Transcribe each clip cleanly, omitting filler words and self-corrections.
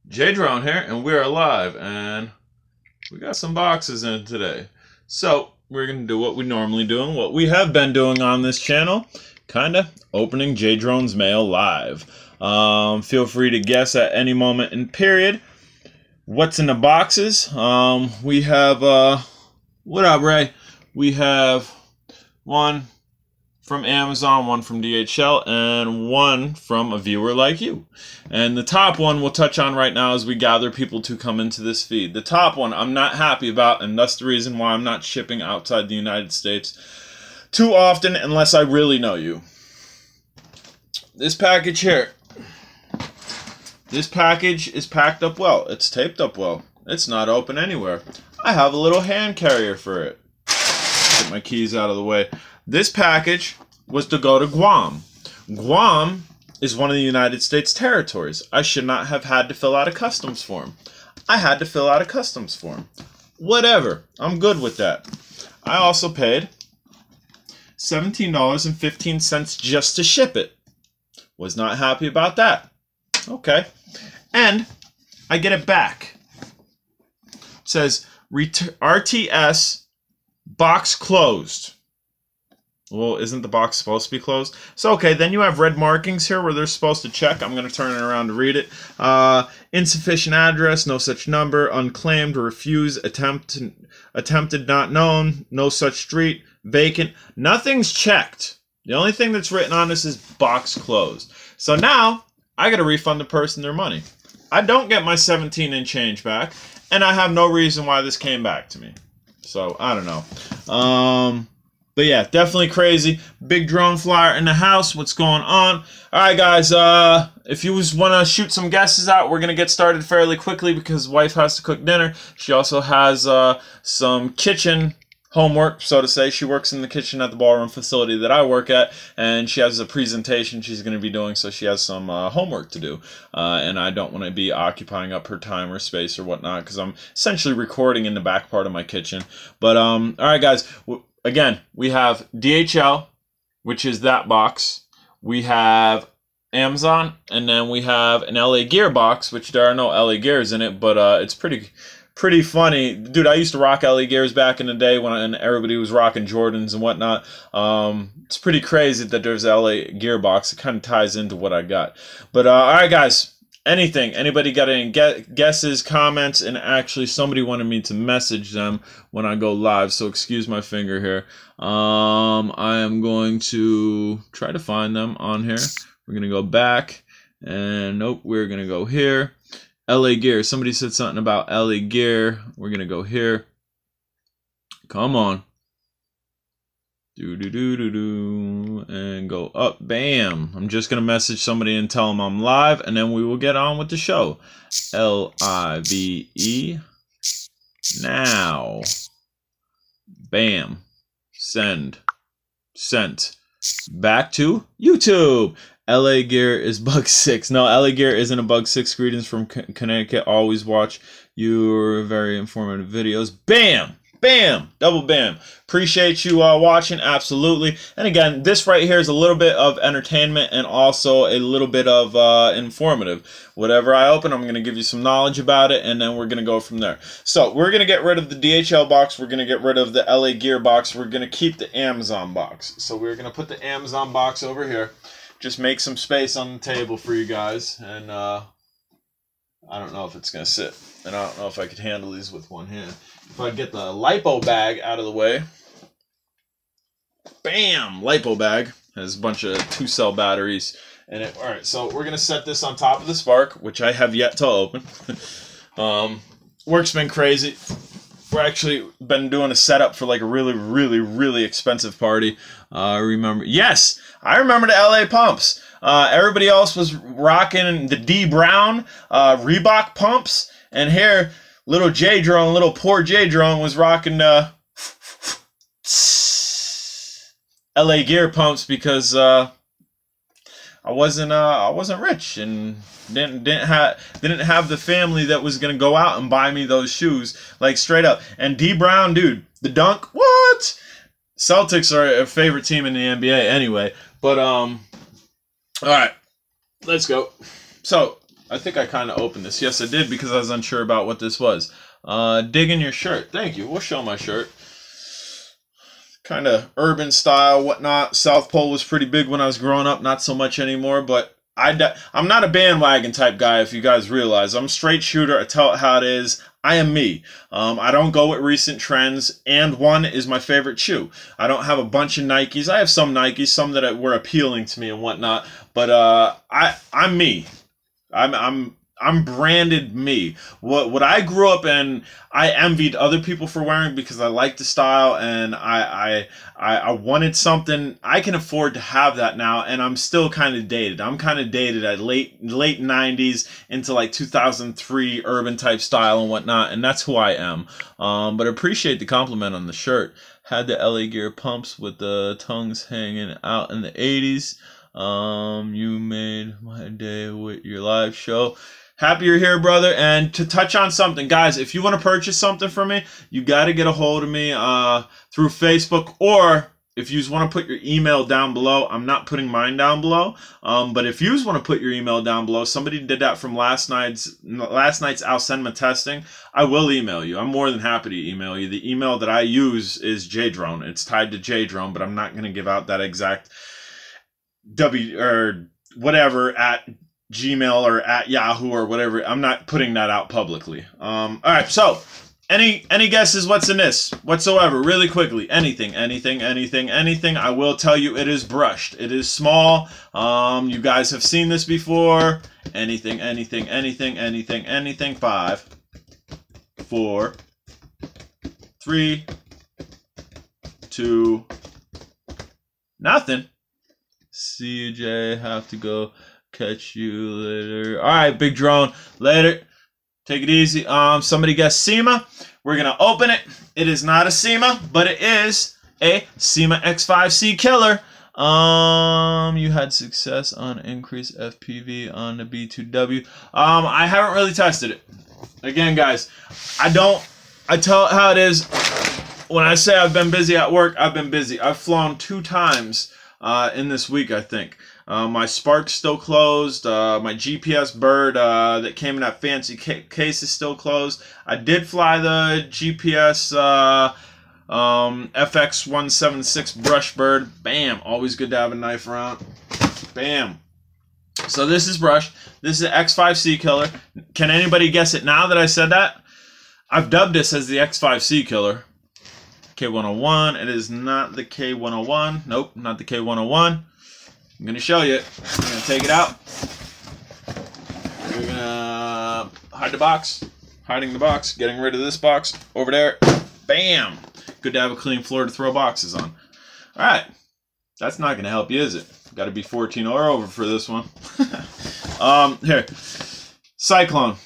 J-Drone here, and we're live, and we got some boxes in today. So, we're going to do what we normally do and what we have been doing on this channel, kind of opening J-Drone's mail live. Feel free to guess at any moment in period what's in the boxes. We have, what up, Ray? We have one from Amazon, one from DHL, and one from a viewer like you. And the top one we'll touch on right now as we gather people to come into this feed. The top one I'm not happy about, and that's the reason why I'm not shipping outside the United States too often unless I really know you. This package here. This package is packed up well. It's taped up well. It's not open anywhere. I have a little hand carrier for it. Get my keys out of the way. This package was to go to Guam. Guam is one of the United States territories. I should not have had to fill out a customs form. I had to fill out a customs form. Whatever. I'm good with that. I also paid $17.15 just to ship it. Was not happy about that. Okay. And I get it back. It says RTS box closed. Well, isn't the box supposed to be closed? So, okay, then you have red markings here where they're supposed to check. I'm going to turn it around to read it. Insufficient address, no such number, unclaimed, refused, attempted, not known, no such street, vacant. Nothing's checked. The only thing that's written on this is box closed. So now, I got to refund the person their money. I don't get my 17 and change back, and I have no reason why this came back to me. So, I don't know. But yeah, definitely crazy. Big drone flyer in the house. What's going on? Alright guys, if you want to shoot some guesses out, we're going to get started fairly quickly because wife has to cook dinner. She also has some kitchen homework, so to say. She works in the kitchen at the ballroom facility that I work at, and she has a presentation she's going to be doing, so she has some homework to do. And I don't want to be occupying up her time or space or whatnot because I'm essentially recording in the back part of my kitchen. But, alright guys, again, we have DHL, which is that box. We have Amazon, and then we have an LA Gear box, which there are no LA Gears in it, but it's pretty funny. Dude, I used to rock LA Gears back in the day when everybody was rocking Jordans and whatnot. It's pretty crazy that there's an LA Gear box. It kind of ties into what I got. But, all right, guys. Anybody got any guesses, comments, and actually somebody wanted me to message them when I go live, so excuse my finger here. I am going to try to find them on here. We're going to go back, and nope, we're going to go here. LA Gear, somebody said something about LA Gear. We're going to go here. Come on. And go up. Bam. I'm just going to message somebody and tell them I'm live, and then we will get on with the show. LIVE. Now. Bam. Send. Sent. Back to YouTube. LA Gear is bug 6. No, LA Gear isn't a bug 6. Greetings from Connecticut. Always watch your very informative videos. Bam. Bam! Double bam. Appreciate you watching, absolutely. And again, this right here is a little bit of entertainment and also a little bit of informative. Whatever I open, I'm going to give you some knowledge about it, and then we're going to go from there. So, we're going to get rid of the DHL box. We're going to get rid of the LA Gear box. We're going to keep the Amazon box. So, we're going to put the Amazon box over here. Just make some space on the table for you guys. And I don't know if it's going to sit. And I don't know if I could handle these with one hand. If I get the LiPo bag out of the way. Bam! LiPo bag. Has a bunch of 2-cell batteries in it. Alright, so we're going to set this on top of the Spark, which I have yet to open. Work's been crazy. We're actually been doing a setup for like a really expensive party. Remember? Yes! I remember the LA pumps. Everybody else was rocking the D Brown Reebok pumps. And here, little J-Drone, little poor J-Drone was rocking LA Gear pumps because I wasn't rich and didn't have the family that was gonna go out and buy me those shoes, like straight up. And D Brown, dude, the dunk, what? Celtics are a favorite team in the NBA anyway. But all right, let's go. So I think I kind of opened this. Yes, I did, because I was unsure about what this was. Digging your shirt. Thank you. We'll show my shirt. Kind of urban style, whatnot. South Pole was pretty big when I was growing up. Not so much anymore, but I'm not a bandwagon type guy, if you guys realize. I'm a straight shooter. I tell it how it is. I am me. I don't go with recent trends, and one is my favorite shoe. I don't have a bunch of Nikes. I have some Nikes, some that were appealing to me and whatnot, but I'm me. I'm branded me. What I grew up in, I envied other people for wearing because I liked the style, and I wanted something. I can afford to have that now, and I'm still kind of dated. I'm kind of dated at late 90s into like 2003 urban type style and whatnot, and that's who I am. But I appreciate the compliment on the shirt. Had the LA Gear pumps with the tongues hanging out in the 80s. You made my day with your live show. Happy you're here, brother. And to touch on something, guys, if you want to purchase something from me, you got to get a hold of me through Facebook, or if you want to put your email down below. I'm not putting mine down below, but if you want to put your email down below, somebody did that from last night's Alcenma testing. I will email you. I'm more than happy to email you. The email that I use is JDrone. It's tied to JDrone, but I'm not going to give out that exact or whatever at Gmail or at Yahoo or whatever. I'm not putting that out publicly. All right, so any guesses what's in this whatsoever? Really quickly, anything. I will tell you it is brushed. It is small. You guys have seen this before. Anything. 5, 4, 3, 2, nothing. See you, Jay. Have to go. Catch you later. All right, big drone. Later. Take it easy. Somebody guessed SEMA. We're gonna open it. It is not a SEMA, but it is a SEMA X5C killer. You had success on increased FPV on the B2W. I haven't really tested it. Again, guys, I tell it how it is. When I say I've been busy at work, I've been busy. I've flown 2 times in this week, I think. My Spark's still closed. My GPS bird that came in that fancy case is still closed. I did fly the GPS FX176 brush bird. Bam! Always good to have a knife around. Bam! So this is brushed. This is an X5C killer. Can anybody guess it now that I said that? I've dubbed this as the X5C killer. K101. It is not the K101. Nope, not the K101. I'm going to show you. I'm going to take it out. We're going to hide the box. Hiding the box. Getting rid of this box. Over there. Bam! Good to have a clean floor to throw boxes on. Alright. That's not going to help you, is it? Got to be 14 or over for this one. Here. Cyclone.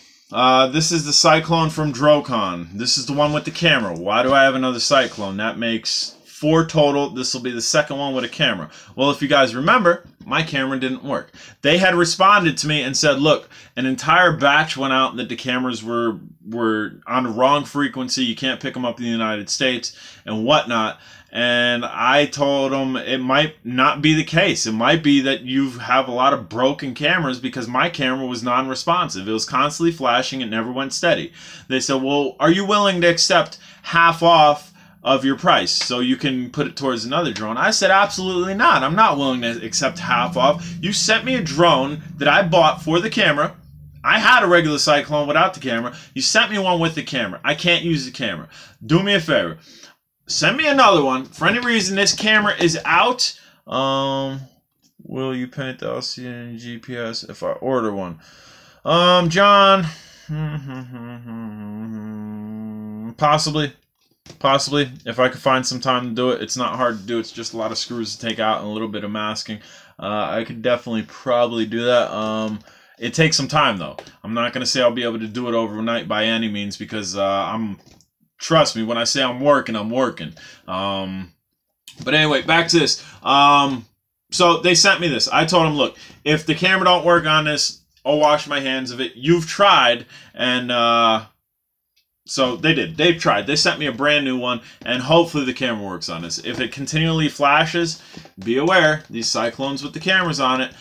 This is the Cyclone from DROCON. This is the one with the camera. Why do I have another Cyclone? That makes 4 total. This will be the second one with a camera. Well, if you guys remember, my camera didn't work. They had responded to me and said, look, an entire batch went out that the cameras were on the wrong frequency. You can't pick them up in the United States and whatnot. And I told them it might not be the case. It might be that you have a lot of broken cameras, because my camera was non-responsive. It was constantly flashing. It never went steady. They said, well, are you willing to accept half off of your price so you can put it towards another drone? I said, absolutely not. I'm not willing to accept half off. You sent me a drone that I bought for the camera. I had a regular Cyclone without the camera. You sent me one with the camera. I can't use the camera. Do me a favor. Send me another one. For any reason this camera is out, will you paint the LCD GPS if I order one? John, possibly. Possibly, if I could find some time to do it. It's not hard to do. It's just a lot of screws to take out and a little bit of masking. I could definitely probably do that. It takes some time, though. I'm not going to say I'll be able to do it overnight by any means, because trust me, when I say I'm working, I'm working. But anyway, back to this. So they sent me this. I told them, look, if the camera don't work on this, I'll wash my hands of it. You've tried, and So they did. They've tried. They sent me a brand new one, and hopefully the camera works on this. If it continually flashes, be aware. These Cyclones with the cameras on it,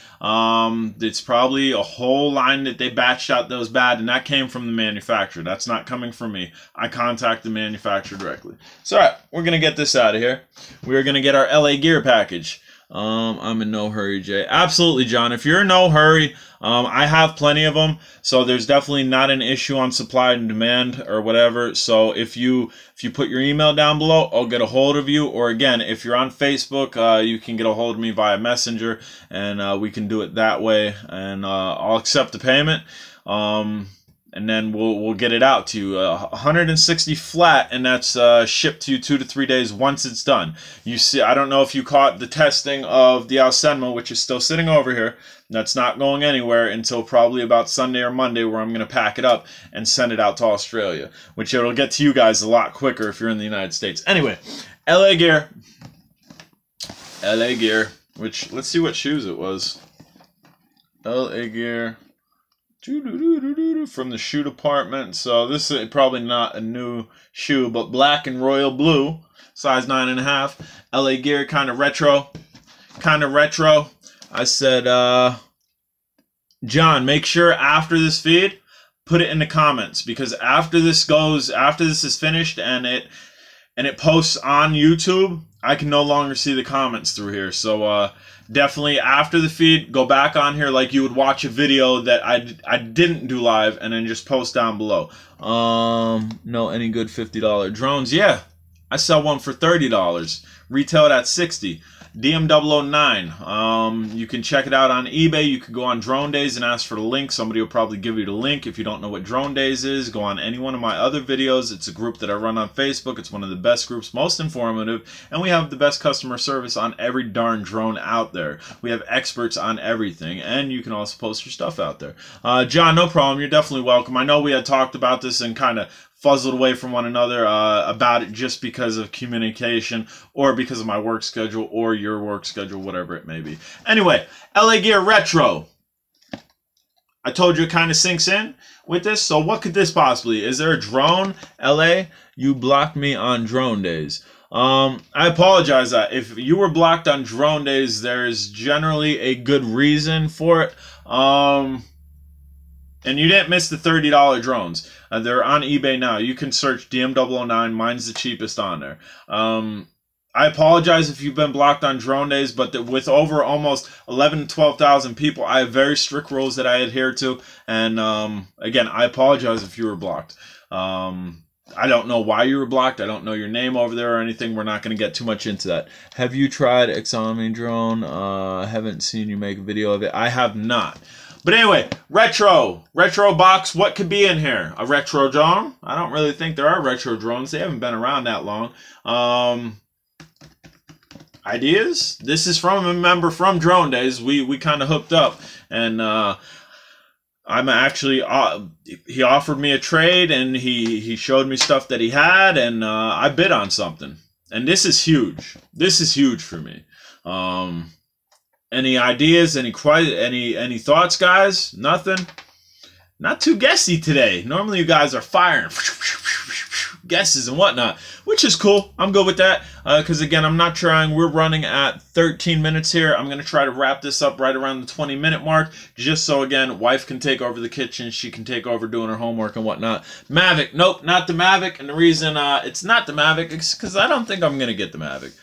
it's probably a whole line that they batched out that was bad, and that came from the manufacturer. That's not coming from me. I contact the manufacturer directly. So, all right, we're going to get this out of here. We're going to get our LA gear package. I'm in no hurry, Jay. Absolutely, John. If you're in no hurry, I have plenty of them, so there's definitely not an issue on supply and demand or whatever. So if you put your email down below, I'll get a hold of you. Or again, if you're on Facebook, you can get a hold of me via Messenger, and we can do it that way. And I'll accept the payment. And then we'll get it out to you. 160 flat, and that's shipped to you 2 to 3 days once it's done. You see, I don't know if you caught the testing of the Alsenma, which is still sitting over here. That's not going anywhere until probably about Sunday or Monday, where I'm going to pack it up and send it out to Australia, which it'll get to you guys a lot quicker if you're in the United States. Anyway, LA gear. LA gear, which, let's see what shoes it was. LA gear. From the shoe department. So this is probably not a new shoe, but black and royal blue, size 9.5. LA gear, kind of retro. I said, John, make sure after this feed, put it in the comments, because after this is finished and it posts on YouTube, I can no longer see the comments through here. So definitely after the feed, go back on here like you would watch a video that I didn't do live, and then just post down below. No, any good $50 drones? Yeah, I sell one for $30. Retailed at $60. DM009. You can check it out on eBay. You can go on Drone Days and ask for the link. Somebody will probably give you the link. If you don't know what Drone Days is, go on any one of my other videos. It's a group that I run on Facebook. It's one of the best groups, most informative, and we have the best customer service on every darn drone out there. We have experts on everything, and you can also post your stuff out there. John, no problem. You're definitely welcome. I know we had talked about this and kind of fuzzled away from one another about it just because of communication, or because of my work schedule, or your work schedule, whatever it may be. Anyway, LA gear retro. I told you it kind of sinks in with this. So what could this possibly? Is there a drone? LA, you blocked me on Drone Days. I apologize that if you were blocked on Drone Days, there's generally a good reason for it. And you didn't miss the $30 drones. They're on eBay now. You can search DM009. Mine's the cheapest on there. I apologize if you've been blocked on Drone Days, but with over almost 11,000 to 12,000 people, I have very strict rules that I adhere to. And again, I apologize if you were blocked. I don't know why you were blocked. I don't know your name over there or anything. We're not going to get too much into that. Have you tried Exami drone? Haven't seen you make a video of it. I have not. But anyway, retro box, what could be in here? A retro drone? I don't really think there are retro drones. They haven't been around that long. Ideas? This is from a member from Drone Days. We kind of hooked up, and I'm actually, he offered me a trade, and he showed me stuff that he had, and I bid on something. And this is huge. This is huge for me. Any ideas? Any thoughts, guys? Nothing? Not too guessy today. Normally you guys are firing guesses and whatnot, which is cool. I'm good with that, because again, I'm not trying. We're running at 13 minutes here. I'm going to try to wrap this up right around the 20-minute mark, just so, again, wife can take over the kitchen. She can take over doing her homework and whatnot. Mavic. Nope, not the Mavic. And the reason it's not the Mavic is because I don't think I'm going to get the Mavic.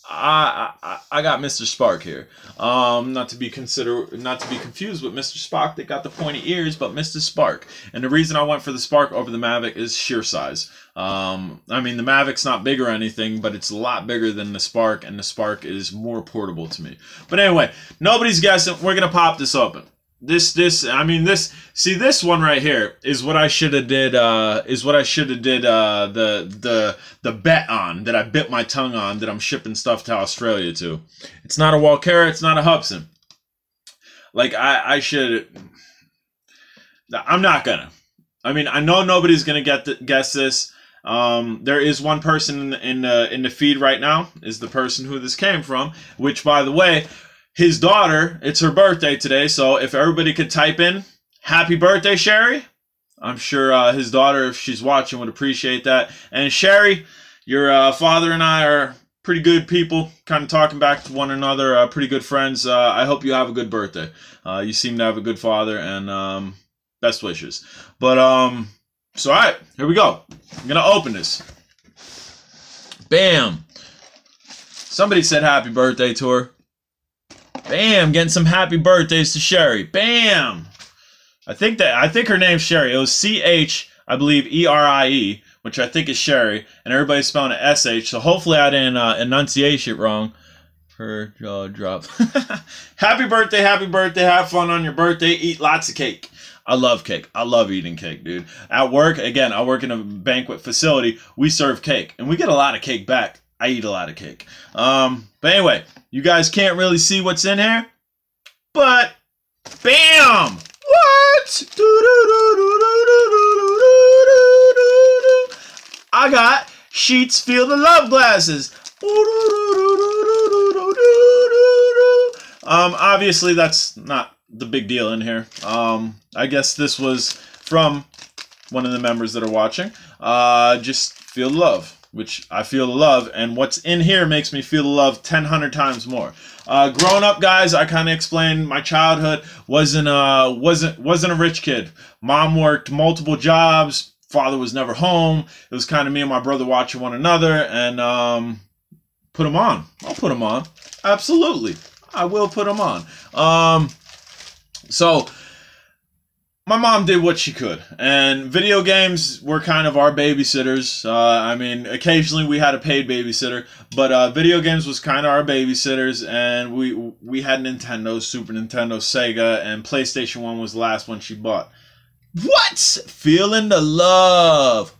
I got Mr. Spark here. Not to be confused with Mr. Spock. They got the pointy ears, but Mr. Spark. And the reason I went for the Spark over the Mavic is sheer size. I mean, the Mavic's not big or anything, but it's a lot bigger than the Spark, and the Spark is more portable to me. But anyway, nobody's guessing. We're gonna pop this open. This one right here is what I should have did. The bet on, that I bit my tongue on, that I'm shipping stuff to Australia to. It's not a Walkera, it's not a Hubson. Like I should. I'm not gonna. I mean, I know nobody's gonna guess this. There is one person in the feed right now, is the person who this came from, which, by the way, his daughter, it's her birthday today, so if everybody could type in, happy birthday, Sherry, I'm sure his daughter, if she's watching, would appreciate that. And Sherry, your father and I are pretty good people, kind of talking back to one another, pretty good friends. I hope you have a good birthday. You seem to have a good father, and best wishes. But, so all right, here we go. I'm going to open this. Bam. Somebody said happy birthday to her. Bam, getting some happy birthdays to Sherry. Bam. I think her name's Sherry. It was C-H, I believe, E-R-I-E, which I think is Sherry, and everybody's spelling it S-H, so hopefully I didn't enunciate it wrong. Her jaw dropped. Happy birthday, have fun on your birthday, eat lots of cake. I love cake. I love eating cake, dude. At work, again, I work in a banquet facility, we serve cake, and we get a lot of cake back. I eat a lot of cake. But anyway, you guys can't really see what's in here, but bam! What? I got Sheets Feel the Love glasses. Obviously that's not the big deal in here. I guess this was from one of the members that are watching. Just feel the love, which I feel the love, and what's in here makes me feel the love 100 times more. Growing up, guys, I kind of explained my childhood. Wasn't a rich kid. Mom worked multiple jobs. Father was never home. It was kind of me and my brother watching one another, and put them on. I'll put them on. Absolutely, I will put them on. So my mom did what she could, and video games were kind of our babysitters. I mean, occasionally we had a paid babysitter, but video games was kind of our babysitters, and we had Nintendo, Super Nintendo, Sega, and PlayStation 1 was the last one she bought. What? Feeling the love.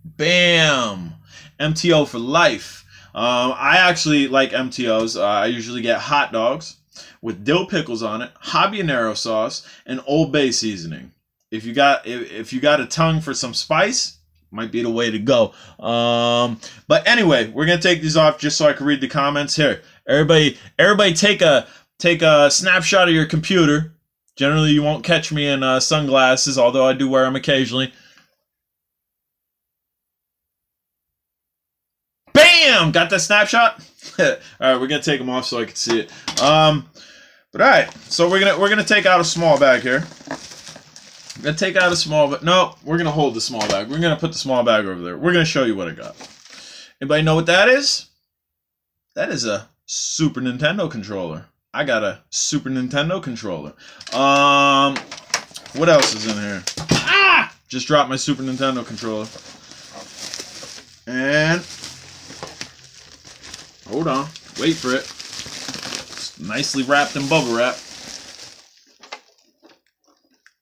Bam. MTO for life. I actually like MTOs. I usually get hot dogs with dill pickles on it, habanero sauce, and Old Bay seasoning. If you got a tongue for some spice, might be the way to go. But anyway, we're gonna take these off just so I can read the comments here. Everybody take a snapshot of your computer. Generally, you won't catch me in sunglasses, although I do wear them occasionally. Bam! Got that snapshot? All right, we're gonna take them off so I can see it. But all right, so we're gonna take out a small bag here. We're gonna take out a small, but no, we're gonna hold the small bag. We're gonna put the small bag over there. We're gonna show you what I got. Anybody know what that is? That is a Super Nintendo controller. I got a Super Nintendo controller. What else is in here? Ah! Just dropped my Super Nintendo controller. And hold on, wait for it. It's nicely wrapped in bubble wrap.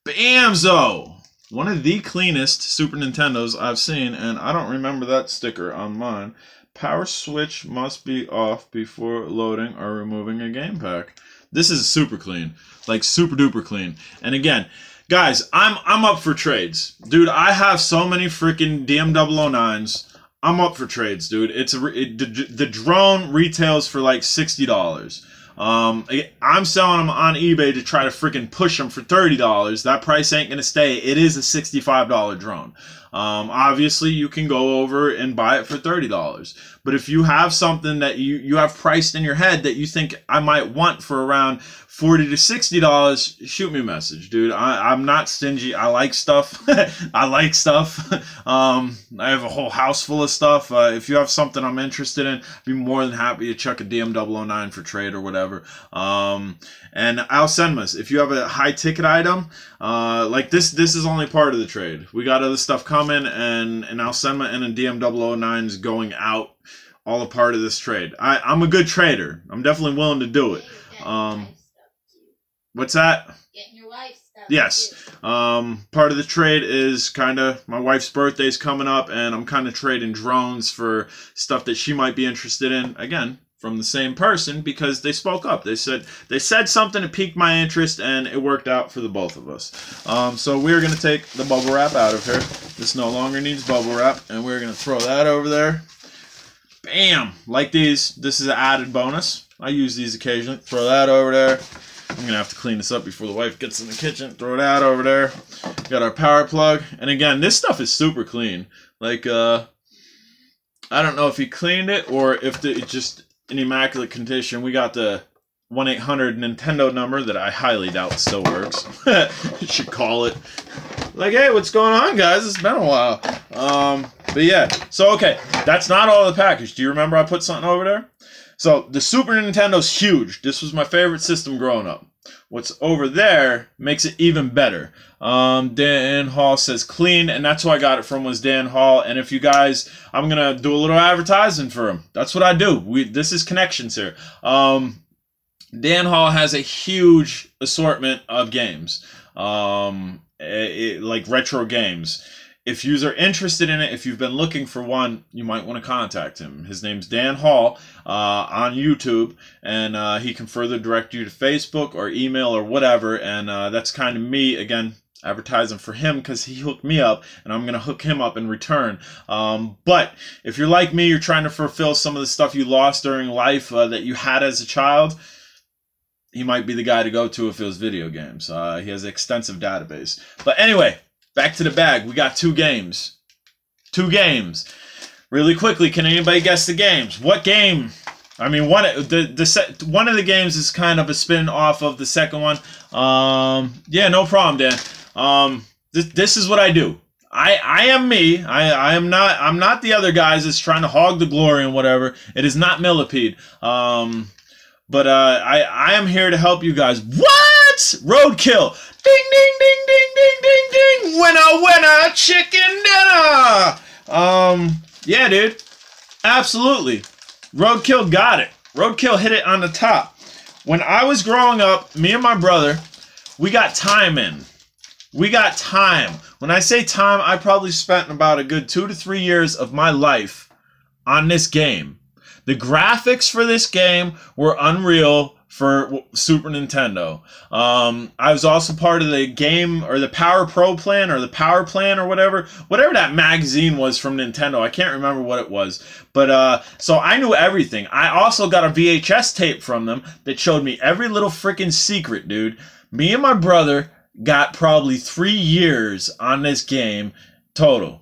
Bamzo! One of the cleanest Super Nintendos I've seen, and I don't remember that sticker on mine. Power switch must be off before loading or removing a game pack. This is super clean, like super duper clean. And again, guys, I'm up for trades, dude. I have so many freaking DM009s. I'm up for trades, dude. The drone retails for like $60. I'm selling them on eBay to try to freaking push them for $30. That price ain't gonna stay. It is a $65 drone. Obviously you can go over and buy it for $30. But if you have something that you have priced in your head that you think I might want for around $40 to $60, shoot me a message, dude. I'm not stingy. I like stuff. I like stuff. I have a whole house full of stuff. If you have something I'm interested in, I'd be more than happy to chuck a DM009 for trade or whatever. And I'll send this. If you have a high ticket item, like this is only part of the trade. We got other stuff coming, and I'll send my and a DM009 is going out, all a part of this trade. I'm a good trader. I'm definitely willing to do it. What's that? Getting your wife's stuff. Yes. Part of the trade is kind of my wife's birthday's coming up, and I'm kind of trading drones for stuff that she might be interested in. Again, from the same person, because they spoke up. They said something that piqued my interest, and it worked out for the both of us. So we're going to take the bubble wrap out of here. This no longer needs bubble wrap, and we're going to throw that over there. Bam! Like these. This is an added bonus. I use these occasionally. Throw that over there. I'm going to have to clean this up before the wife gets in the kitchen. Throw that over there. Got our power plug. And again, this stuff is super clean. Like, I don't know if he cleaned it or if it's just in immaculate condition. We got the 1-800-Nintendo number that I highly doubt still works. You should call it. Like, hey, what's going on, guys? It's been a while. But yeah, so okay, that's not all the package. Do you remember I put something over there? So the Super Nintendo's huge. This was my favorite system growing up. What's over there makes it even better. Dan Hall says clean, and that's who I got it from, was Dan Hall. And if you guys, I'm gonna do a little advertising for him. That's what I do. This is connections here. Dan Hall has a huge assortment of games, like retro games. If you are interested in it, if you've been looking for one, you might want to contact him. His name's Dan Hall on YouTube, and he can further direct you to Facebook or email or whatever. And that's kind of me, again, advertising for him because he hooked me up, and I'm going to hook him up in return. But if you're like me, you're trying to fulfill some of the stuff you lost during life that you had as a child, he might be the guy to go to if it was video games. He has an extensive database. But anyway, back to the bag. We got 2 games. 2 games. Really quickly, can anybody guess the games? What game? I mean, one of the games is kind of a spin off of the second one. Yeah, no problem, Dan. This is what I do. I am me. I'm not the other guys that's trying to hog the glory and whatever. It is not Millipede. But I am here to help you guys. What? Roadkill. Ding, ding, ding, ding, ding, ding, ding. Winner, winner, chicken dinner. Yeah, dude. Absolutely. Roadkill got it. Roadkill hit it on the top. When I was growing up, me and my brother, we got time in. We got time. When I say time, I probably spent about a good 2 to 3 years of my life on this game. The graphics for this game were unreal for Super Nintendo. I was also part of the game, or the Power Pro plan, or the Power Plan, or whatever that magazine was from Nintendo. I can't remember what it was. But, so I knew everything. I also got a VHS tape from them that showed me every little freaking secret, dude. Me and my brother got probably 3 years on this game total.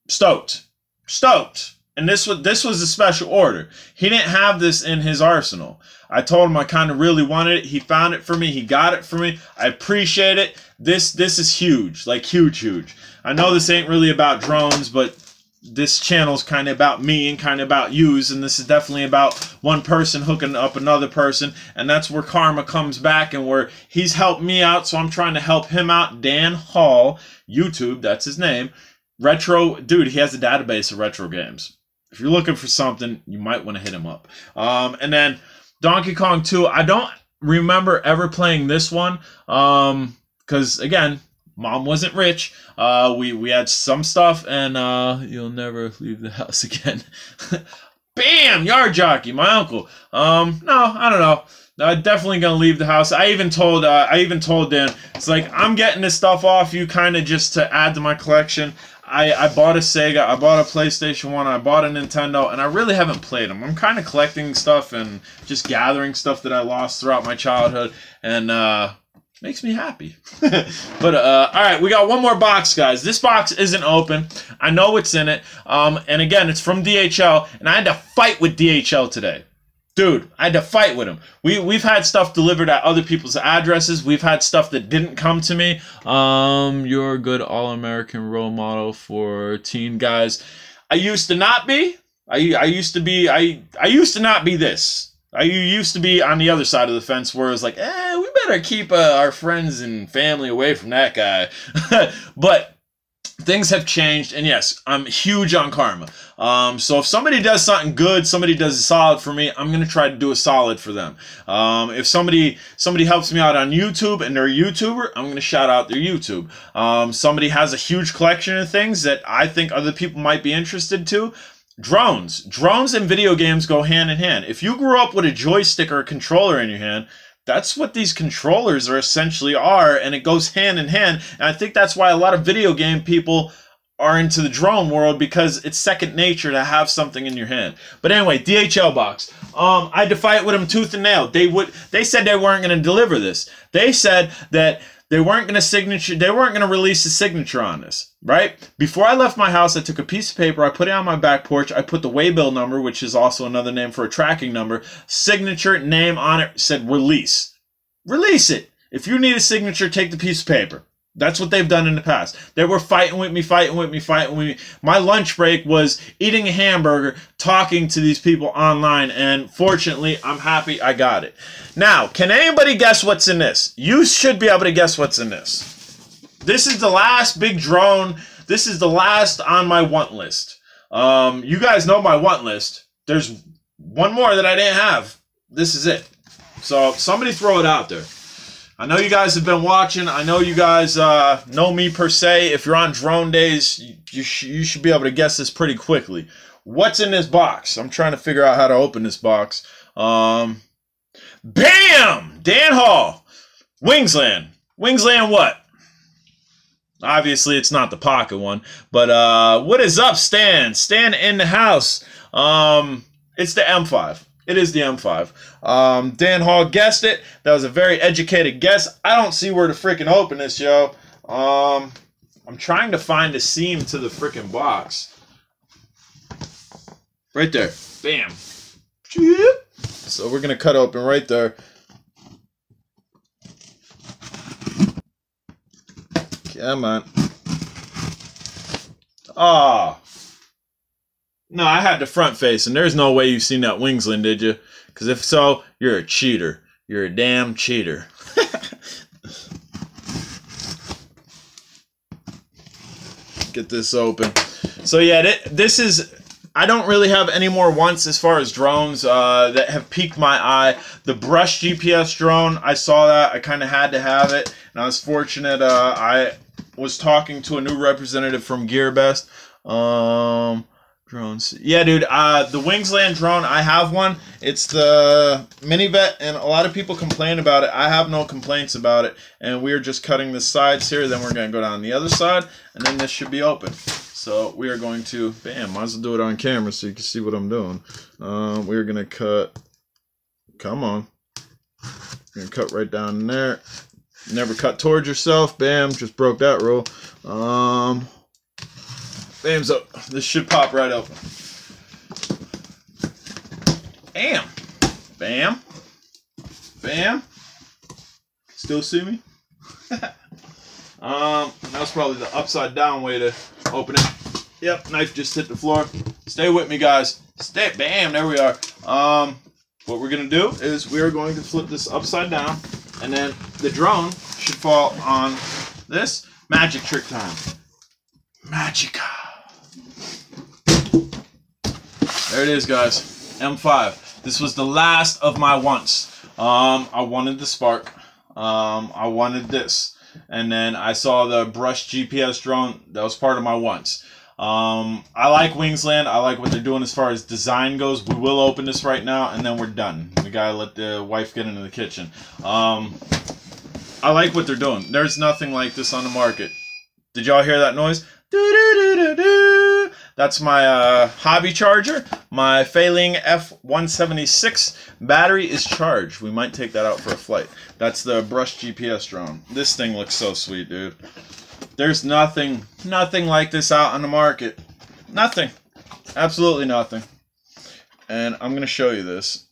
Stoked. Stoked. And this was a special order. He didn't have this in his arsenal. I told him I kind of really wanted it. He found it for me. He got it for me. I appreciate it. This is huge. Like, huge, huge. I know this ain't really about drones, but this channel's kind of about me and kind of about yous. And this is definitely about one person hooking up another person. And that's where karma comes back and where he's helped me out. So I'm trying to help him out. Dan Hall, YouTube, that's his name. Retro, dude, he has a database of retro games. If you're looking for something, you might want to hit him up. And then Donkey Kong 2, I don't remember ever playing this one. Because, again, Mom wasn't rich. We had some stuff, and you'll never leave the house again. Bam! Yard jockey, my uncle. No, I don't know. I'm definitely gonna leave the house. I even told Dan, it's like, I'm getting this stuff off you kind of just to add to my collection. I bought a Sega, I bought a PlayStation 1, I bought a Nintendo, and I really haven't played them. I'm kind of collecting stuff and just gathering stuff that I lost throughout my childhood, and makes me happy. But alright, we got one more box, guys. This box isn't open. I know what's in it. And again, it's from DHL, and I had to fight with DHL today. Dude, I had to fight with him. We've had stuff delivered at other people's addresses. We've had stuff that didn't come to me. You're a good all-American role model for teen guys. I used to not be. I used to not be this. I used to be on the other side of the fence where it was like, we better keep our friends and family away from that guy. But things have changed, and yes, I'm huge on karma. So if somebody does something good, somebody does a solid for me, I'm going to try to do a solid for them. If somebody helps me out on YouTube and they're a YouTuber, I'm going to shout out their YouTube. Somebody has a huge collection of things that I think other people might be interested to. Drones and video games go hand in hand. If you grew up with a joystick or a controller in your hand, that's what these controllers are essentially are, and it goes hand in hand. And I think that's why a lot of video game people are into the drone world, because it's second nature to have something in your hand. But anyway, DHL box. I had to fight with them tooth and nail. They said they weren't going to deliver this. They said that They weren't going to release the signature on this, right? Before I left my house, I took a piece of paper, I put it on my back porch, I put the waybill number, which is also another name for a tracking number, signature, name on it, said release. Release it. If you need a signature, take the piece of paper. That's what they've done in the past. They were fighting with me. My lunch break was eating a hamburger, talking to these people online, and fortunately, I'm happy I got it. Now, can anybody guess what's in this? You should be able to guess what's in this. This is the last big drone. This is the last on my want list. You guys know my want list. There's one more that I didn't have. This is it. So somebody throw it out there. I know you guys have been watching. I know you guys know me per se. If you're on drone days, you should be able to guess this pretty quickly. What's in this box? I'm trying to figure out how to open this box. Bam! Dan Hall. Wingsland. Wingsland what? Obviously, it's not the pocket one. But what is up, Stan? Stan in the house. It's the M5. It is the M5. Dan Hall guessed it. That was a very educated guess. I don't see where to freaking open this, yo. I'm trying to find a seam to the freaking box. Right there. Bam. So we're going to cut open right there. Come on. Ah. No, I had the front face, and there's no way you've seen that Wingsland, did you? Because if so, you're a cheater. You're a damn cheater. Get this open. So yeah, this is... I don't really have any more wants as far as drones that have piqued my eye. The Brush GPS drone, I saw that. I kind of had to have it, and I was fortunate. I was talking to a new representative from GearBest. Drones. Yeah, dude, the Wingsland drone, I have one. It's the Minivet, and a lot of people complain about it. I have no complaints about it, and we're just cutting the sides here. Then we're going to go down the other side, and then this should be open. So we are going to, bam, might as well do it on camera so you can see what I'm doing. We're going to cut, come on. We're going to cut right down there. Never cut towards yourself. Bam, just broke that rule. Bam's up. This should pop right open. Bam. Bam. Bam. Still see me? That's probably the upside down way to open it. Yep, knife just hit the floor. Stay with me, guys. Stay. Bam, there we are. What we're going to do is we are going to flip this upside down, and then the drone should fall on this. Magic trick time. Magica. There it is, guys. M5. This was the last of my wants. I wanted the Spark. I wanted this. And then I saw the Brush GPS drone. That was part of my wants. I like Wingsland. I like what they're doing as far as design goes. We will open this right now, and then we're done. We gotta let the wife get into the kitchen. I like what they're doing. There's nothing like this on the market. Did y'all hear that noise? Do-do-do-do-do. That's my hobby charger. My Failing F176 battery is charged. We might take that out for a flight. That's the Brush GPS drone. This thing looks so sweet, dude. There's nothing like this out on the market. Nothing. Absolutely nothing. And I'm going to show you this.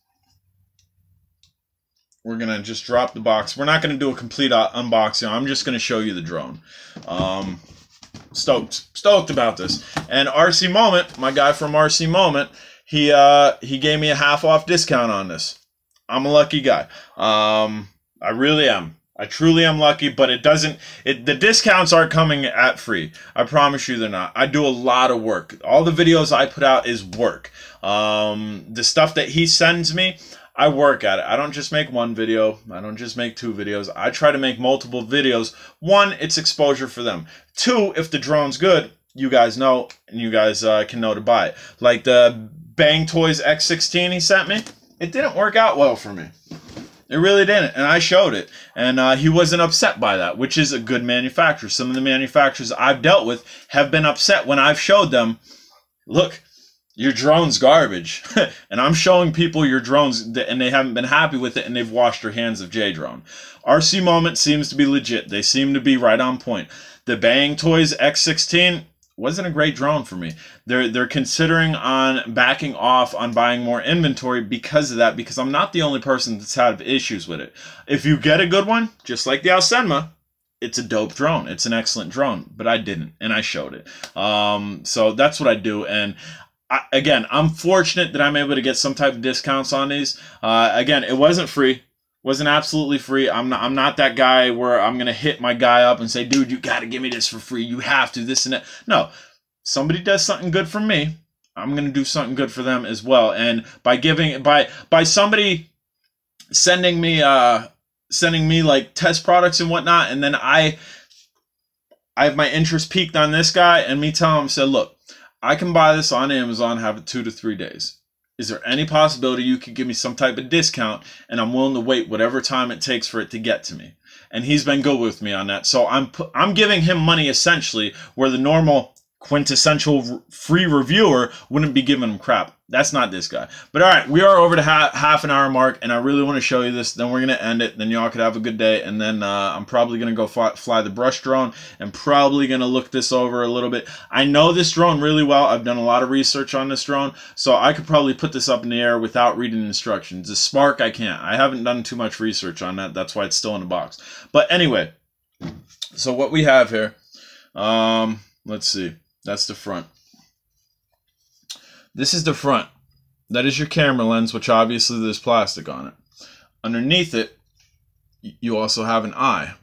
We're going to just drop the box. We're not going to do a complete unboxing. I'm just going to show you the drone. Stoked about this. And RC Moment, my guy from RC Moment, he gave me a half off discount on this. I'm a lucky guy. I really am. I truly am lucky, but the discounts aren't coming at free. I promise you they're not. I do a lot of work. All the videos I put out is work. The stuff that he sends me, I work at it. I don't just make one video. I don't just make 2 videos. I try to make multiple videos. 1, it's exposure for them. 2, if the drone's good, you guys know, and you guys can know to buy it. Like the Bang Toys X16 he sent me, it didn't work out well for me. It really didn't, and I showed it. And he wasn't upset by that, which is a good manufacturer. Some of the manufacturers I've dealt with have been upset when I've showed them, look, your drone's garbage. And I'm showing people your drones and they haven't been happy with it and they've washed their hands of J-Drone. RC Moment seems to be legit. They seem to be right on point. The Bang Toys X16 wasn't a great drone for me. They're considering on backing off on buying more inventory because of that, because I'm not the only person that's had issues with it. If you get a good one, just like the Alsenma, it's a dope drone. It's an excellent drone, but I didn't, and I showed it. So that's what I do. And again, I'm fortunate that I'm able to get some type of discounts on these. Again, it wasn't free. Wasn't absolutely free. I'm not that guy where I'm gonna hit my guy up and say, dude, you gotta give me this for free. You have to, this and that. No, somebody does something good for me, I'm gonna do something good for them as well. And by somebody sending me like test products and whatnot, and then I have my interest peaked on this guy, and me telling him, said, look, I can buy this on Amazon, have it 2 to 3 days. Is there any possibility you could give me some type of discount, and I'm willing to wait whatever time it takes for it to get to me? And he's been good with me on that. So I'm giving him money essentially where the normal quintessential free reviewer wouldn't be giving him crap. That's not this guy. But all right, we are over the half an hour mark, and I really want to show you this. Then we're going to end it. Then y'all could have a good day. And then I'm probably going to go fly the brush drone and probably going to look this over a little bit. I know this drone really well. I've done a lot of research on this drone, so I could probably put this up in the air without reading instructions. The Spark, I can't. I haven't done too much research on that. That's why it's still in the box. But anyway, so what we have here, let's see. That's the front. This is the front. That is your camera lens, which obviously there's plastic on it. Underneath it, you also have an eye.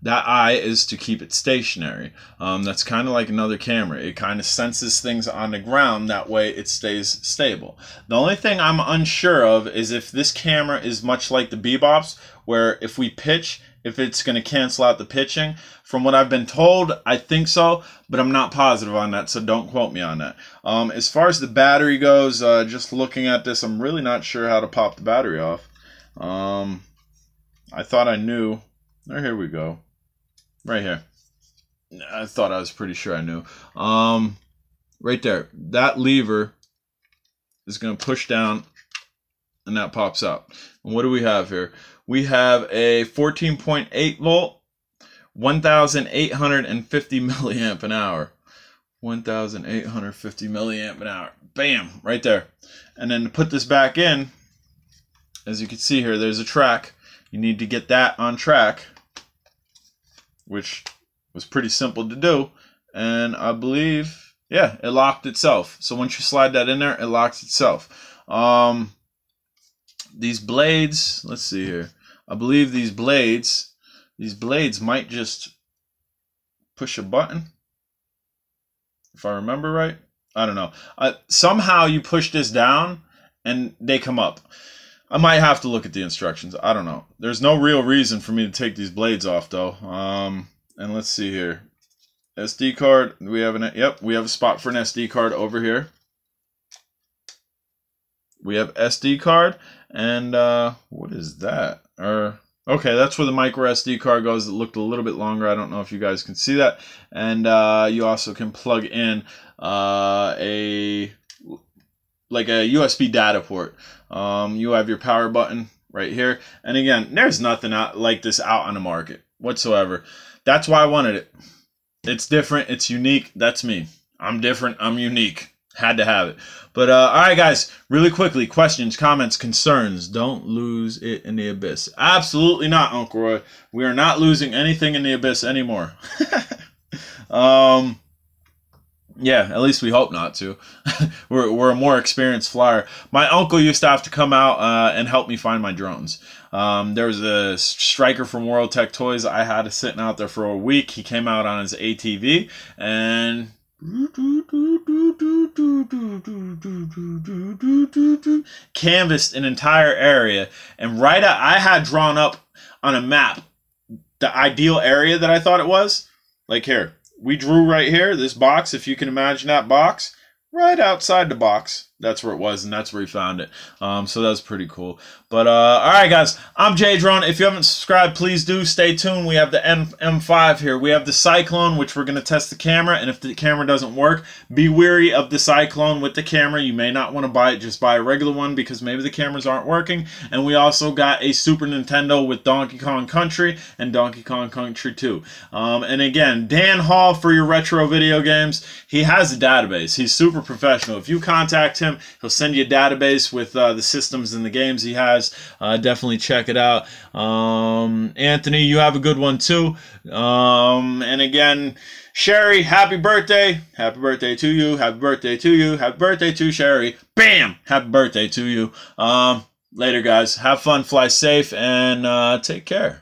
That eye is to keep it stationary. That's kind of like another camera. It kind of senses things on the ground. That way it stays stable. The only thing I'm unsure of is if this camera is much like the Bebops, where if we pitch, if it's going to cancel out the pitching. From what I've been told, I think so, but I'm not positive on that, so don't quote me on that. As far as the battery goes, just looking at this, I'm really not sure how to pop the battery off. I thought I knew. Oh, here we go. Right here. I thought I was pretty sure I knew. Right there. That lever is going to push down, and that pops out. And what do we have here? We have a 14.8 volt, 1,850 milliamp an hour. 1,850 milliamp an hour. Bam! Right there. And then to put this back in, as you can see here, there's a track. You need to get that on track, which was pretty simple to do. And I believe, yeah, it locked itself. So once you slide that in there, it locks itself. These blades, let's see here. I believe these blades might just push a button, if I remember right. I don't know. Somehow you push this down and they come up. I might have to look at the instructions. I don't know. There's no real reason for me to take these blades off though. And let's see here. SD card. We have we have a spot for an SD card over here. We have SD card, and what is that? Okay, that's where the micro SD card goes. It looked a little bit longer. I don't know if you guys can see that. And you also can plug in a USB data port. You have your power button right here. And again, there's nothing like this out on the market whatsoever. That's why I wanted it. It's different. It's unique. That's me. I'm different. I'm unique. Had to have it. But all right, guys, really quickly, questions, comments, concerns. Don't lose it in the abyss. Absolutely not, Uncle Roy. We are not losing anything in the abyss anymore. Yeah, at least we hope not to. We're a more experienced flyer. My uncle used to have to come out and help me find my drones. There was a striker from World Tech Toys I had sitting out there for a week. He came out on his ATV and canvassed an entire area, and I had drawn up on a map the ideal area that I thought it was. Like here, we drew right here, this box, if you can imagine that box, right outside the box. that's where it was, and that's where he found it. So that's pretty cool. But all right, guys, I'm JDrone. If you haven't subscribed, please do. Stay tuned. We have the M5 here. We have the CYCLONE, which we're going to test the camera, and if the camera doesn't work, be wary of the CYCLONE with the camera. You may not want to buy it. Just buy a regular one because maybe the cameras aren't working. And we also got a Super Nintendo with Donkey Kong Country and Donkey Kong Country 2. And again, Dan Hall for your retro video games. He has a database. He's super professional. If you contact him, he'll send you a database with the systems and the games he has. Definitely check it out. Anthony, you have a good one too. And again, Sherry, happy birthday. Happy birthday to you. Happy birthday to you. Happy birthday to Sherry. Bam! Happy birthday to you. Later, guys. Have fun, fly safe, and take care.